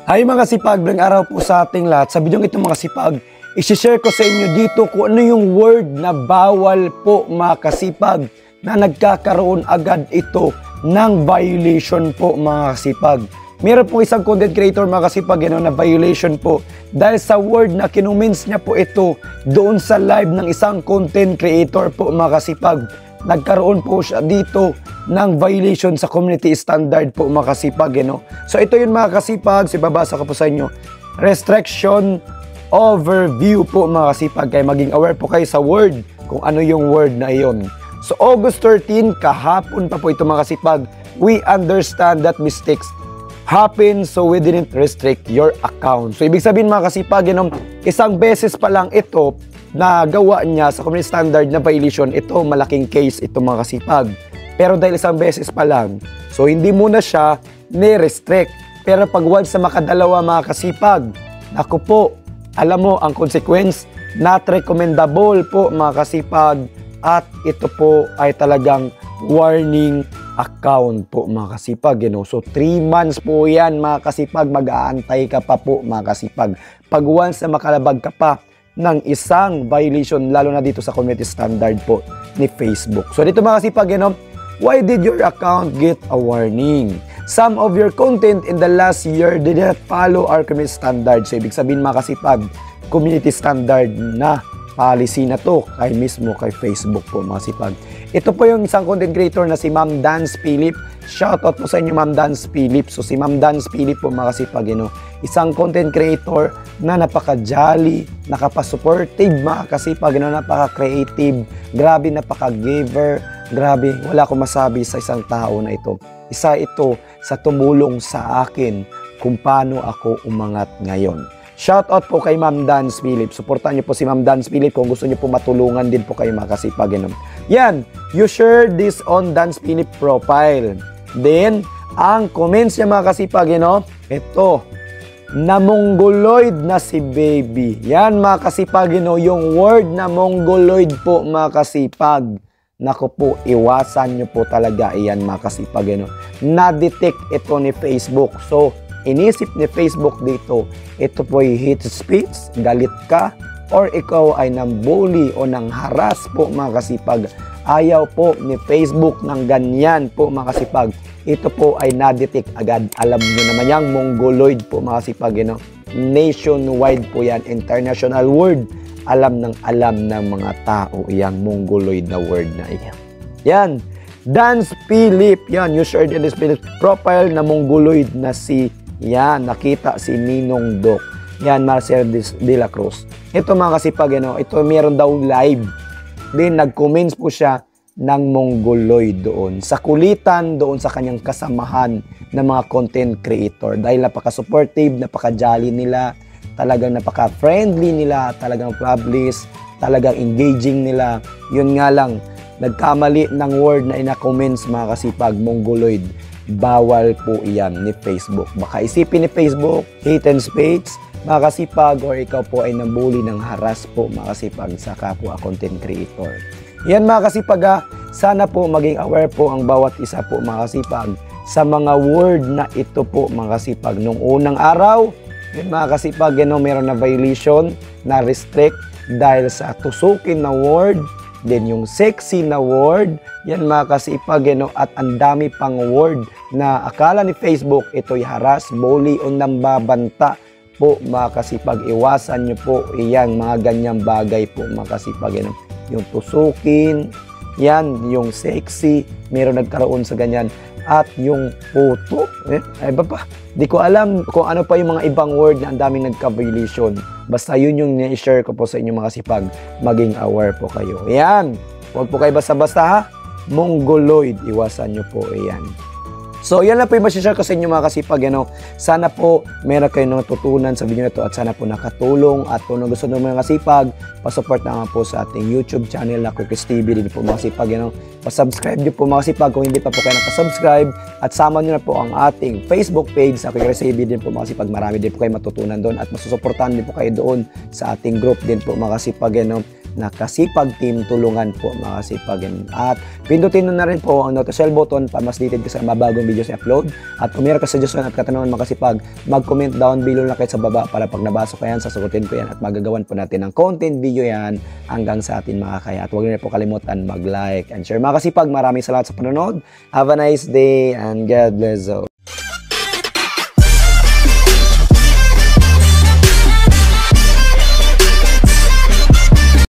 Ay mga sipag, magandang araw po sa ating lahat. Sa video ito mga sipag, isi-share ko sa inyo dito kung ano yung word na bawal po mga kasipag na nagkakaroon agad ito ng violation po mga kasipag. Meron po isang content creator mga kasipag na violation po dahil sa word na kinumins niya po ito doon sa live ng isang content creator po mga kasipag. Nagkaroon po siya dito ng violation sa community standard po mga kasipag. So ito yun mga kasipag, ibabasa ko po sa inyo. Restriction overview po mga kasipag. Kaya maging aware po kayo sa word kung ano yung word na iyon. So August 13, kahapon pa po ito mga kasipag, we understand that mistakes happen so we didn't restrict your account. So ibig sabihin mga kasipag, isang beses pa lang ito na gawa niya sa community standard na violation, ito malaking case ito mga kasipag. Pero dahil isang beses pa lang, so hindi muna siya ni-restrict. Pero pag once sa makadalawa mga kasipag, naku po, alam mo ang consequence, not recommendable po mga kasipag, at ito po ay talagang warning account po mga kasipag. So 3 months po yan mga kasipag, mag-aantay ka pa po mga kasipag. Pag once na makalabag ka pa ng isang violation, lalo na dito sa community standard po ni Facebook. So dito mga kasipag, why did your account get a warning? Some of your content in the last year did not follow our community standard. So ibig sabihin mga kasipag, community standard na policy na to kay mismo kay Facebook po mga kasipag. Ito po yung isang content creator na si Ma'am Dance Philip. Shoutout po sa inyo Ma'am Dance Philip. So si Ma'am Dance Philip po mga kasipag, isang content creator na napaka-jolly, nakapa-supportive mga kasipag, napaka-creative, grabe, napaka-giver, grabe, wala akong masabi sa isang tao na ito. Isa ito sa tumulong sa akin kung paano ako umangat ngayon. Shoutout po kay Ma'am Dance Philip. Suportahan niyo po si Ma'am Dance Philip kung gusto niyo po matulungan din po kayo mga kasipag. Yan, you share this on Dance Philip profile. Then, ang comments niya mga kasipag, ito, na mongoloid na si baby. Yan mga kasipag, yung word na mongoloid po mga kasipag. Naku po, iwasan nyo po talaga iyan mga kasipag. Na-detect ito ni Facebook. So, inisip ni Facebook dito, ito po ay hate speech, galit ka, or ikaw ay nang-bully o nang-harass po mga kasipag. Ayaw po ni Facebook ng ganyan po mga kasipag. Ito po ay na-detect agad. Alam nyo naman yung mongoloid po mga kasipag. Nationwide po yan, international word. Alam ng mga tao yung mongoloid na word na iyan. Yan. Dance Philip. Yan. You shared in this profile na mongoloid na si yan. Nakita si Ninong Doc. Yan. Marcel de la Cruz. Ito mga kasipag. Ito meron daw live. Then nag-comments po siya ng mongoloid doon. Sa kulitan doon sa kanyang kasamahan ng mga content creator. Dahil napaka-supportive, napaka-jolly nila. Talagang napaka-friendly nila, talagang publish, talagang engaging nila. Yun nga lang, nagkamali ng word na ina-comments mga kasipag, mongoloid. Bawal po iyan ni Facebook. Baka isipin ni Facebook, hate and speech, mga kasipag, or ikaw po ay nambuli ng harass po mga kasipag sa kapwa content creator. Yan mga kasipag, sana po maging aware po ang bawat isa po mga kasipag sa mga word na ito po mga kasipag. Nung unang araw, yun mga kasipag, meron na violation, na restrict dahil sa tusukin na word, then yung sexy na word, yan mga kasipag, at ang dami pang word na akala ni Facebook ito'y harass, bully o nambabanta po mga kasipag. Iwasan nyo po iyan, mga ganyang bagay po mga kasipag. Yung tusukin, yan, yung sexy, meron nagkaroon sa ganyan. At yung photo, ay ba pa? Di ko alam kung ano pa yung mga ibang word na ang daming nagka-violation. Basta yun yung ni-share ko po sa inyo mga kasipag. Maging aware po kayo. Yan. Huwag po kayo basta-basta ha. Mongoloid. Iwasan nyo po. Yan. So, yan lang po yung masishare ko sa inyo mga kasipag. Sana po meron kayo natutunan sa video na ito at sana po nakatulong. At kung gusto nyo mga kasipag, pasupport na nga po sa ating YouTube channel na Quickies TV. Din po mga kasipag. Pasubscribe nyo po mga kasipag kung hindi pa po kayo nakasubscribe. At sama nyo na po ang ating Facebook page sa Quickies TV. Din po mga kasipag. Marami din po kayo matutunan doon. At masusuportahan din po kayo doon sa ating group din po mga kasipag. na Kasipag Team. Tulungan po mga kasipag. At pindutin na rin po ang notification button para mas dated ka sa mabagong videos i-upload. At kung meron ka suggestion at katanungan mga kasipag, mag-comment down below na kayo sa baba para pag nabasa ko yan, sasagutin ko yan at magagawan po natin ng content video yan hanggang sa atin mga kaya. At huwag rin po kalimutan mag-like and share. Mga kasipag, maraming salamat sa panonood. Have a nice day and God bless all.